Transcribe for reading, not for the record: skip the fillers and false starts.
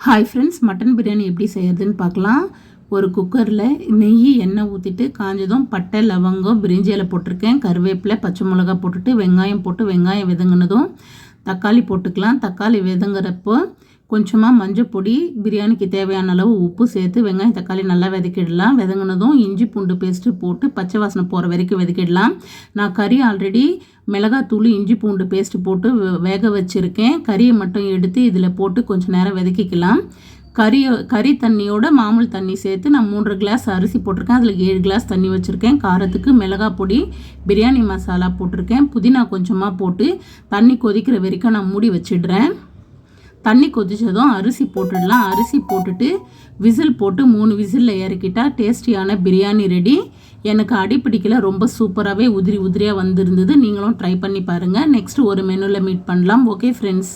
Hi friends, mutton biryani எப்படி செய்யறதுன்னு பார்க்கலாம். ஒரு குக்கரில் நெய் எண்ணெய் ஊற்றிட்டு காஞ்சதும் பட்டை லவங்கம் பிரிஞ்சி இலை போட்டிருக்கேன், கருவேப்பிலை பச்சை மிளகா போட்டுட்டு வெங்காயம் போட்டு வெங்காயம் வதங்கினதும் தக்காளி போட்டுக்கலாம். தக்காளி வதங்குறப்போ கொஞ்சமாக மஞ்சள் பொடி, பிரியாணிக்கு தேவையான அளவு உப்பு சேர்த்து வெங்காயம் தக்காளி நல்லா வதக்கிடலாம். வதங்கினதும் இஞ்சி பூண்டு பேஸ்ட்டு போட்டு பச்சை வாசனை போகிற வரைக்கும் வதக்கிடலாம். நான் கறி ஆல்ரெடி மிளகாத்தூள் இஞ்சி பூண்டு பேஸ்ட்டு போட்டு வேக வச்சுருக்கேன். கறியை மட்டும் எடுத்து இதில் போட்டு கொஞ்சம் நேரம் வதக்கிக்கலாம். கறி தண்ணியோட மாமூல் தண்ணி சேர்த்து நான் 3 கிளாஸ் அரிசி போட்டிருக்கேன். அதில் 7 கிளாஸ் தண்ணி வச்சுருக்கேன். காரத்துக்கு மிளகாய் பொடி, பிரியாணி மசாலா போட்டிருக்கேன். புதினா கொஞ்சமாக போட்டு தண்ணி கொதிக்கிற வரைக்கும் நான் மூடி வச்சிடுறேன். தண்ணி கொதிச்சதும் அரிசி போட்டுடலாம். அரிசி போட்டுட்டு விசில் போட்டு 3 விசிலில் இறக்கிட்டால் டேஸ்டியான பிரியாணி ரெடி. எனக்கு அடிப்பிடிக்கல, ரொம்ப சூப்பராகவே உதிரியாக வந்திருந்தது. நீங்களும் ட்ரை பண்ணி பாருங்கள். நெக்ஸ்ட் ஒரு மெனுவில் மீட் பண்ணலாம். Okay friends.